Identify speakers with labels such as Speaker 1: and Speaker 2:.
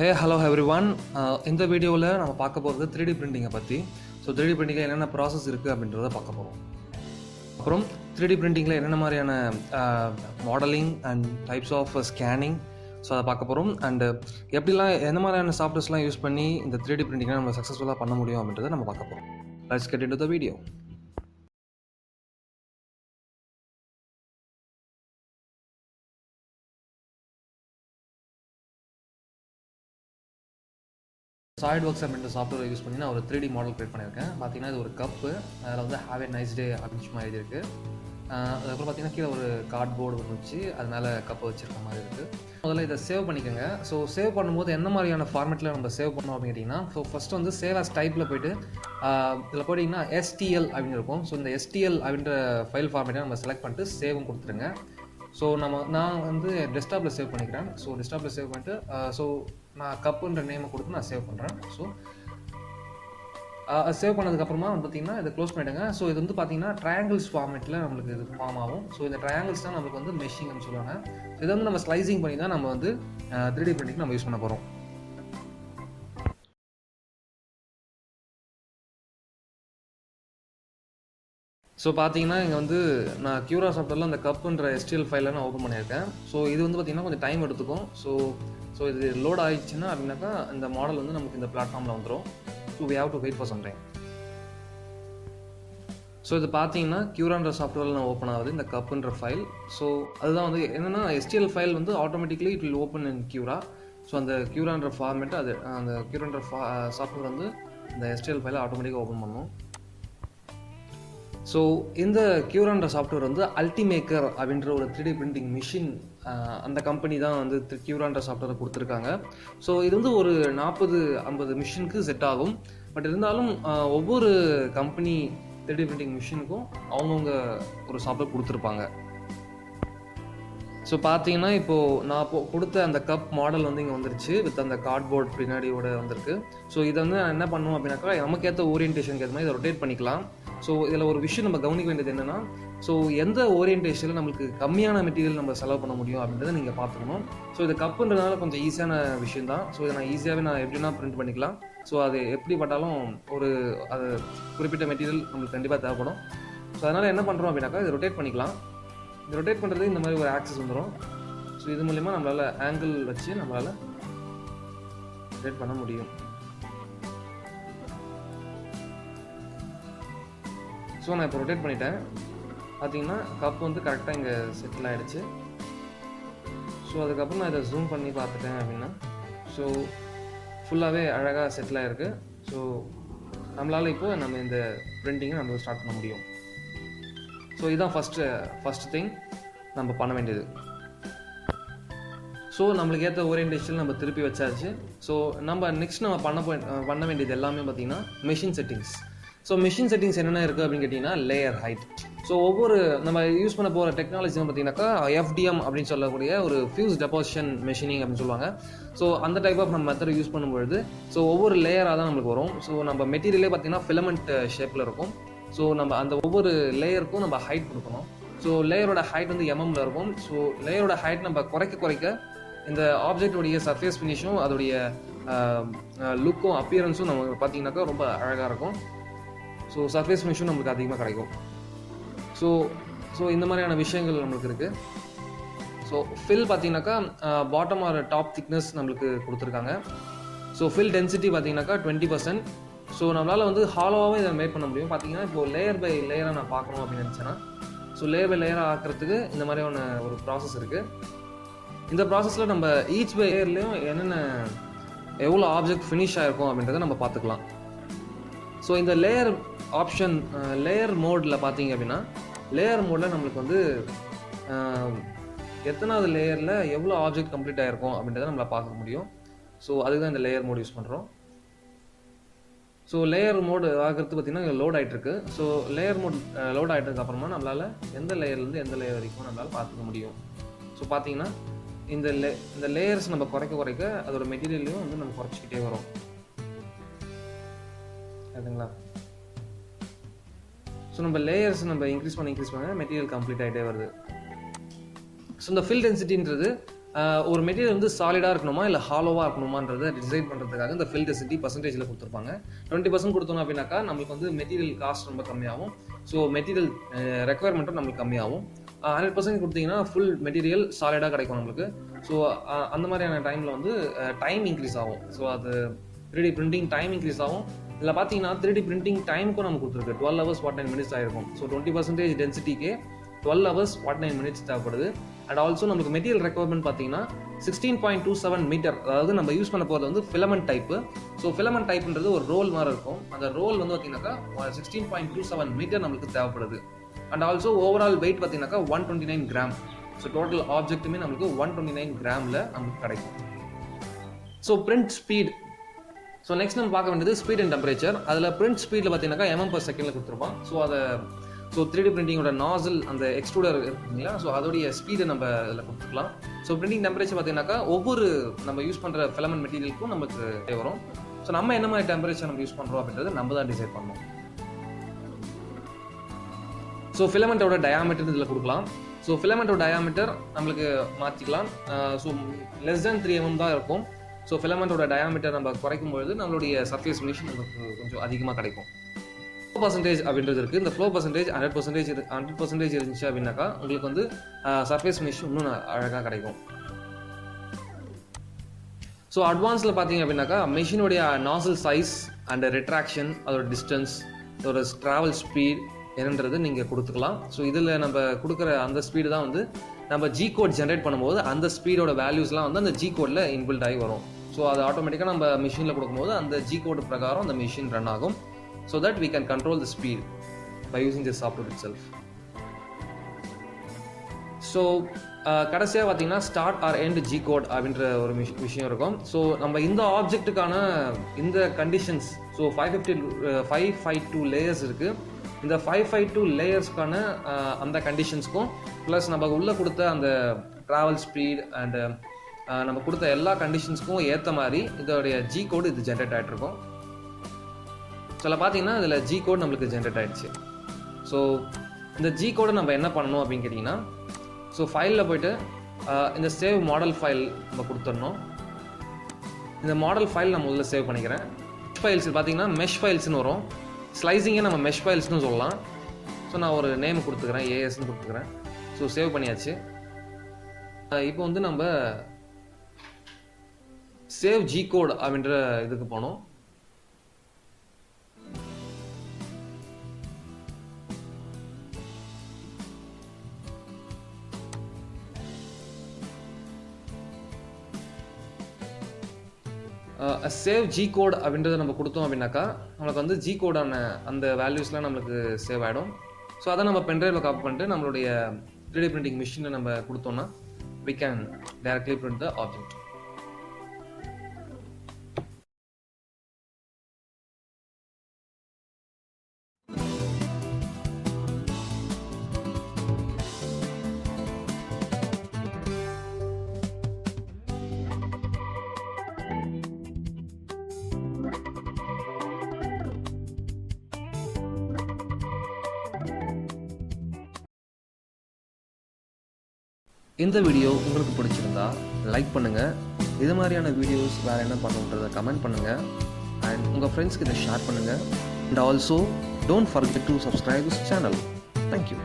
Speaker 1: Hello everyone. இந்த வீடியோவில் நம்ம பார்க்க போகிறது 3D பிரிண்டிங்கை பற்றி. ஸோ 3D பிரிண்டிங்கில் என்னென்ன ப்ராசஸ் இருக்குது அப்படின்றத பார்க்க போகிறோம். அப்புறம் 3D பிரிண்டிங்கில் என்னென்ன மாதிரியான modelling and types of scanning, so அதை பார்க்க போகிறோம். அண்டு எப்படிலாம் எந்த மாதிரியான சாஃப்ட்வேர்ஸ்லாம் யூஸ் பண்ணி இந்த 3D பிரிண்டிங்கை நம்ம சக்ஸஸ்ஃபுல்லாக பண்ண முடியும் அப்படின்றத நம்ம பார்க்க போகிறோம். Let's get into the video. SolidWorks அப்படின்ற சாஃப்ட்வேர் யூஸ் பண்ணி நான் ஒரு 3D மாடல் க்ரியேட் பண்ணியிருக்கேன். பார்த்தீங்கன்னா இது ஒரு கப்பு, அதில் வந்து ஹேவ் ஏ நைஸ் டே அப்படின்னு சும்மா எழுதியிருக்கு. அதுக்கப்புறம் பார்த்தீங்கன்னா கீழே ஒரு கார்ட்போர்டு ஒன்று வச்சு அதனால் கப்பை வச்சுருக்க மாதிரி இருக்குது. முதல்ல இதை சேவ் பண்ணிக்கோங்க. ஸோ சேவ் பண்ணும்போது என்ன மாதிரியான ஃபார்மேட்டில் நம்ம சேவ் பண்ணோம் அப்படின்னு கேட்டிங்கன்னா, ஸோ ஃபஸ்ட்டு வந்து சேவ் ஆஸ் டைப்பில் போய்ட்டு இதில் போய்ட்டிங்கன்னா STL அப்படின்னு இருக்கும். ஸோ இந்த STL அப்படின்ற ஃபைல் ஃபார்மேட்டை நம்ம செலக்ட் பண்ணிட்டு சேவும் கொடுத்துருங்க. ஸோ நான் வந்து டெஸ்க்டாப்பில் சேவ் பண்ணிக்கிறேன். ஸோ டெஸ்க்டாப்பில் சேவ் பண்ணிட்டு ஸோ நான் கப்புன்ற நேமை கொடுத்து நான் சேவ் பண்ணுறேன். ஸோ சேவ் பண்ணதுக்கப்புறமா வந்து பார்த்திங்கன்னா இதை க்ளோஸ் பண்ணிவிடுங்க. ஸோ இது வந்து பார்த்திங்கன்னா ட்ரையாங்கிள்ஸ் ஃபார்மேட்டில் நம்மளுக்கு இது ஃபார்ம் ஆகும். ஸோ இந்த ட்ரையாங்கிள்ஸ் தான் நம்மளுக்கு வந்து மெஷிங்னு சொல்லுவாங்க. இதை வந்து நம்ம ஸ்லைசிங் பண்ணி தான் நம்ம வந்து 3D பிரிண்டிங் நம்ம யூஸ் பண்ண போகிறோம். ஸோ பார்த்தீங்கன்னா இங்கே வந்து நான் Cura சாஃப்ட்வேரில் அந்த கப்புன்ற STL ஃபைலை நான் ஓப்பன் பண்ணியிருக்கேன். ஸோ இது வந்து பார்த்திங்கன்னா கொஞ்சம் டைம் எடுத்துக்கும். ஸோ இது லோட் ஆகிடுச்சுன்னா அப்படின்னாக்கா இந்த மாடல் வந்து நமக்கு இந்த பிளாட்ஃபார்மில் வந்துடும். So we have to wait for some time. So இது பார்த்தீங்கன்னா Curaன்ற சாஃப்ட்வேரில் நான் ஓப்பன் ஆகுது இந்த கப்புன்ற ஃபைல். ஸோ அதுதான் வந்து என்னென்னா STL ஃபைல் வந்து automatically it will open in Cura. So அந்த Curaன்ற ஃபார்மேட்டு அது அந்த Curaன்ற சாஃப்ட்வேர் வந்து இந்த STL ஃபைலை ஆட்டோமேட்டிக்காக ஓப்பன் பண்ணும். ஸோ இந்த Curaன்ற சாஃப்ட்வேர் வந்து அல்டிமேக்கர் அப்படின்ற ஒரு 3D பிரிண்டிங் மிஷின், அந்த கம்பெனி தான் வந்து Curaன்ற சாஃப்ட்வேரை கொடுத்துருக்காங்க. ஸோ இது வந்து ஒரு 40-50 மிஷினுக்கு செட் ஆகும். பட் இருந்தாலும் ஒவ்வொரு கம்பெனி 3D பிரிண்டிங் மிஷினுக்கும் அவங்கவுங்க ஒரு சாஃப்ட்வேர் கொடுத்துருப்பாங்க. ஸோ பார்த்தீங்கன்னா இப்போது நான் கொடுத்த அந்த கப் மாடல் வந்து இங்கே வந்துருச்சு வித் அந்த கார்ட்போர்ட் பின்னாடியோட வந்திருக்கு. ஸோ இதை வந்து நான் என்ன பண்ணுவோம் அப்படின்னாக்கா நமக்கு ஏற்ற ஓரியன்டேஷனுக்கு ஏற்ற மாதிரி இதை ரொட்டேட் பண்ணிக்கலாம். ஸோ இதில் ஒரு விஷயம் நம்ம கவனிக்க வேண்டியது என்னென்னா, ஸோ எந்த ஓரியன்டேஷனில் நம்மளுக்கு கம்மியான மெட்டீரியல் நம்ம செலவு பண்ண முடியும் அப்படின்றத நீங்கள் பார்த்துக்கணும். ஸோ இது கப்புன்றதுனால கொஞ்சம் ஈஸியான விஷயம் தான். ஸோ இதை நான் ஈஸியாகவே நான் எப்படின்னா பிரிண்ட் பண்ணிக்கலாம். ஸோ அது எப்படி பட்டாலும் அது குறிப்பிட்ட மெட்டீரியல் நம்மளுக்கு கண்டிப்பாக தேவைப்படும். ஸோ அதனால் என்ன பண்ணுறோம் அப்படின்னாக்கா இதை ரொட்டேட் பண்ணிக்கலாம். இது ரொட்டேட் பண்ணுறது இந்த மாதிரி ஒரு ஆக்சஸ் வந்துடும். ஸோ இது மூலிமா நம்மளால் ஆங்கிள் வச்சு நம்மளால் ரொட்டேட் பண்ண முடியும். ஸோ நான் இப்போ ரொட்டேட் பண்ணிட்டேன். பார்த்தீங்கன்னா கப் வந்து கரெக்டாக இங்கே செட்டில் ஆகிடுச்சு. ஸோ அதுக்கப்புறம் நான் இதை ஜூம் பண்ணி பார்த்துட்டேன் அப்படின்னா ஸோ ஃபுல்லாகவே அழகாக செட்டில் ஆகிருக்கு. ஸோ நம்மளால் இப்போ நம்ம இந்த பிரிண்டிங்கை நம்ம ஸ்டார்ட் பண்ண முடியும். ஸோ இதுதான் ஃபஸ்ட்டு திங் நம்ம பண்ண வேண்டியது. ஸோ நம்மளுக்கு ஏற்ற ஓரியன்டேஷன் நம்ம திருப்பி வச்சாச்சு. ஸோ நெக்ஸ்ட் நம்ம பண்ண வேண்டியது எல்லாமே பார்த்திங்கன்னா machine settings. So machine settings என்னென்ன இருக்குது அப்படின்னு கேட்டிங்கன்னா லேயர் ஹைட். ஸோ ஒவ்வொரு நம்ம யூஸ் பண்ண போகிற டெக்னாலஜி பார்த்திங்கனாக்கா FDM அப்படின்னு சொல்லக்கூடிய ஒரு ஃபியூஸ் டெபாசிஷன் மெஷினிங் அப்படின்னு சொல்லுவாங்க. ஸோ அந்த டைப் ஆஃப் நம்ம மெத்தட் யூஸ் பண்ணும்பொழுது ஸோ ஒவ்வொரு லேயராக தான் நம்மளுக்கு வரும். ஸோ நம்ம மெட்டீரியலே பார்த்திங்கன்னா ஃபிலமெண்ட் ஷேப்பில் இருக்கும். ஸோ நம்ம அந்த ஒவ்வொரு லேயருக்கும் நம்ம ஹைட் கொடுக்கணும். ஸோ லேயரோட ஹைட் வந்து mmல இருக்கும். ஸோ லேயரோட ஹைட் நம்ம குறைக்க இந்த ஆப்ஜெக்டோடைய சர்ஃபேஸ் ஃபினிஷும் அதோடைய லுக்கும் அப்பியரன்ஸும் நமக்கு பார்த்திங்கனாக்கா ரொம்ப அழகாக இருக்கும். ஸோ சர்ஃபேஸ் ஃபினிஷும் நம்மளுக்கு அதிகமாக கிடைக்கும். ஸோ இந்த மாதிரியான விஷயங்கள் நம்மளுக்கு இருக்குது. ஸோ ஃபில் பார்த்திங்கனாக்கா பாட்டம் ஆர் டாப் திக்னஸ் நம்மளுக்கு கொடுத்துருக்காங்க. ஸோ ஃபில் டென்சிட்டி பார்த்திங்கனாக்கா 20%. ஸோ நம்மளால் வந்து ஹாலோவாகவே இதை மேட் பண்ண முடியும். பார்த்தீங்கன்னா இப்போது லேயர் பை லேயராக நான் பார்க்கணும் அப்படின்னு நினச்சேன்னா ஸோ லேயர் பை லேயராக ஆக்கிறதுக்கு இந்த மாதிரியான ஒரு ப்ராசஸ் இருக்குது. இந்த ப்ராசஸில் நம்ம ஈச் பை லேயர்லேயும் என்னென்ன எவ்வளோ ஆப்ஜெக்ட் ஃபினிஷ் ஆகிருக்கும் அப்படின்றத நம்ம பார்த்துக்கலாம். ஸோ இந்த லேயர் ஆப்ஷன் லேயர் மோடில் பார்த்தீங்க அப்படின்னா லேயர் மோடில் நம்மளுக்கு வந்து எத்தனாவது லேயரில் எவ்வளோ ஆப்ஜெக்ட் கம்ப்ளீட் ஆகிருக்கும் அப்படின்றத நம்மளால் பார்க்க முடியும். ஸோ அதுக்கு தான் இந்த லேயர் மோட் யூஸ் பண்ணுறோம். ஸோ லேயர் மோடு ஆகிறது பார்த்திங்கன்னா இங்கே லோட் ஆகிட்டுருக்கு. ஸோ லேயர் மோட் லோட் ஆகிட்டதுக்கு அப்புறமா நம்மளால் எந்த லேயர்லேருந்து எந்த லேயர் வரைக்கும் நம்மளால் பார்த்துக்க முடியும். ஸோ பார்த்தீங்கன்னா இந்த லேயர்ஸ் நம்ம குறைக்க அதோட மெட்டீரியலையும் வந்து நம்ம குறைச்சிக்கிட்டே வரும். அதுங்களா? ஸோ நம்ம லேயர்ஸ் நம்ம இன்க்ரீஸ் பண்ண மெட்டீரியல் கம்ப்ளீட் ஆகிட்டே வருது. ஸோ இந்த ஃபில் டென்சிட்டின்றது ஒரு மெட்டீரியல் வந்து சாலிடாக இருக்கணுமா இல்லை ஹாலோவாக இருக்கணுமான்றதை டிசைட் பண்ணுறதுக்காக இந்த ஃபில் டென்சிட்டி பர்சன்டேஜில் கொடுத்துருப்பாங்க. 20% கொடுத்தோம் அப்படின்னாக்கா நம்மளுக்கு வந்து மெட்டீரியல் காஸ்ட் ரொம்ப கம்மியாகும். ஸோ மெட்டீரியல் ரெக்குவயர்மெண்ட்டும் நம்மளுக்கு கம்மியாகும். 100% கொடுத்தீங்கன்னா ஃபுல் மெட்டீரியல் சாலிடாக கிடைக்கும் நம்மளுக்கு. ஸோ அந்த மாதிரியான டைமில் வந்து டைம் இன்க்ரீஸ் ஆகும். ஸோ அது 3D பிரிண்டிங் டைம் இன்க்ரீஸ் ஆகும். இதில் பார்த்தீங்கன்னா 3D பிரிண்டிங் டைமுக்கும் நம்ம கொடுத்துருக்கு 12 hours 49 minutes ஆயிருக்கும். ஸோ 20% டென்சிட்டிக்கே 12 hours 49 minutes தேவைப்படுது. அண்ட் ஆல்சோ நமக்கு மெட்டீரியல் ரெக்குவயர்மெண்ட் பார்த்தீங்கன்னா 16.27 மீட்டர், அதாவது நம்ம யூஸ் பண்ண போகிறது வந்து ஃபிலமெண்ட் டைப்பு. ஸோ ஃபிலமெண்ட் டைப்ன்றது ஒரு ரோல் மாதிரி இருக்கும். அந்த ரோல் வந்து பார்த்தீங்கன்னாக்கா 16.27 மீட்டர் நம்மளுக்கு தேவைப்படுது. அண்ட் ஆல்சோ ஓவரால் வெயிட் பார்த்தீங்கன்னாக்கா 129 கிராம். ஸோ டோட்டல் ஆப்ஜெக்ட்டுமே நம்மளுக்கு 129 கிராமில் நமக்கு கிடைக்கும். So print speed. So next நம்ம பார்க்க வேண்டியது ஸ்பீட் அண்ட் டெம்பரேச்சர். அதில் பிரிண்ட் ஸ்பீடில் பார்த்தீங்கன்னாக்கா mm/s கொடுத்துருப்பான். ஸோ 3D பிரிண்டிங்கோட நாசில் அந்த எக்ஸ்ட்ரூடர் இருக்குங்களா, ஸோ அதோடைய ஸ்பீடை நம்ம இதில் கொடுத்துக்கலாம். ஸோ பிரிண்டிங் டெம்பரேச்சர் பார்த்தீங்கன்னாக்கா ஒவ்வொரு நம்ம யூஸ் பண்ணுற ஃபிலமெண்ட் மெட்டீரியலுக்கும் நமக்கு வரும். ஸோ நம்ம என்ன மாதிரி டெம்பரேச்சர் நம்ம யூஸ் பண்ணுறோம் அப்படின்றது நம்ம தான் டிசைட் பண்ணணும். ஸோ ஃபிலமெண்ட்டோட டயாமீட்டர் இதில் கொடுக்கலாம். ஸோ ஃபிலமெண்ட்டோட டயாமீட்டர் நம்மளுக்கு மாற்றிக்கலாம். ஸோ less than 3 mm தான் இருக்கும். ஸோ ஃபிலமெண்ட்டோட டயாமீட்டர் நம்ம குறைக்கும் பொழுது நம்மளுடைய சர்ஃபேஸ் ஃபினிஷ் நமக்கு கொஞ்சம் அதிகமாக கிடைக்கும். ஃப்ளோ பர்சன்டேஜ் அப்படின்றது இருக்குது. இந்த ஃப்ளோ பர்சன்டேஜ் 100% இருந்துச்சு அப்படின்னாக்கா உங்களுக்கு வந்து சர்ஃபேஸ் ஃபினிஷ் இன்னும் அழகாக கிடைக்கும். ஸோ அட்வான்ஸில் பார்த்தீங்க அப்படின்னாக்கா மெஷினுடைய நாசில் சைஸ் அண்ட் ரெட்ராக்ஷன், அதோட டிஸ்டன்ஸ், அதோட ட்ராவல் ஸ்பீட் என்னன்றது நீங்கள் கொடுத்துக்கலாம். ஸோ இதில் நம்ம கொடுக்குற அந்த ஸ்பீடு தான் வந்து நம்ம ஜி கோட் ஜென்ரேட் பண்ணும்போது அந்த ஸ்பீடோட வேல்யூஸ்லாம் வந்து அந்த ஜி கோடில் இன்பில்ட் ஆகி வரும். ஸோ அது ஆட்டோமேட்டிக்காக நம்ம மிஷினில் கொடுக்கும்போது அந்த ஜி கோடு பிரகாரம் அந்த மிஷின் ரன் ஆகும். So that we can control the speed by using this software itself. So கடைசியாக பார்த்தீங்கன்னா start or end G code அப்படின்ற ஒரு விஷயம் இருக்கும். ஸோ நம்ம இந்த ஆப்ஜெக்ட்டுக்கான இந்த கண்டிஷன்ஸ், ஸோ 552 லேயர்ஸ் இருக்குது. இந்த 552 லேயர்ஸ்க்கான அந்த கண்டிஷன்ஸ்க்கும் ப்ளஸ் நம்ம உள்ளே கொடுத்த அந்த ட்ராவல் ஸ்பீட் அண்டு நம்ம கொடுத்த எல்லா கண்டிஷன்ஸ்க்கும் ஏற்ற மாதிரி இதோடைய ஜி கோடு இது ஜென்ரேட் ஆகிட்ருக்கும். ஸோ அதில் பார்த்தீங்கன்னா இதில் ஜி கோட் நம்மளுக்கு ஜென்ரேட் ஆகிடுச்சு. ஸோ இந்த ஜி கோடை நம்ம என்ன பண்ணணும் அப்படின்னு கேட்டிங்கன்னா, ஸோ ஃபைலில் போய்ட்டு இந்த சேவ் மாடல் ஃபைல் நம்ம கொடுத்துடணும். இந்த மாடல் ஃபைல் நம்ம உள்ள சேவ் பண்ணிக்கிறேன். ஃபைல்ஸ் பார்த்தீங்கன்னா மெஷ் ஃபைல்ஸ்னு வரும். ஸ்லைசிங்கை நம்ம மெஷ் ஃபைல்ஸ்னு சொல்லலாம். ஸோ நான் ஒரு நேம் கொடுத்துக்கிறேன், ஏஎஸ்ன்னு கொடுத்துக்கிறேன். ஸோ சேவ் பண்ணியாச்சு. இப்போ வந்து நம்ம சேவ் ஜி கோட் அப்படின்ற இதுக்கு போனோம். சேவ் ஜி கோட் அப்படின்றத நம்ம கொடுத்தோம் அப்படின்னாக்கா நம்மளுக்கு வந்து ஜி கோடான அந்த வேல்யூஸ்லாம் நம்மளுக்கு சேவ் ஆகிடும். ஸோ அதை நம்ம பென்ட்ரைவில் காப்பி பண்ணிட்டு நம்மளுடைய 3D பிரிண்டிங் மிஷினை நம்ம கொடுத்தோம்னா we can directly print the object. இந்த வீடியோ உங்களுக்கு பிடிச்சிருந்தா லைக் பண்ணுங்கள். இது மாதிரியான வீடியோஸ் வேறு என்ன பண்ணுன்றதை கமெண்ட் பண்ணுங்கள். அண்ட் உங்கள் ஃப்ரெண்ட்ஸ்க்கு இதை ஷேர் பண்ணுங்கள். And also don't forget to subscribe this channel. Thank you.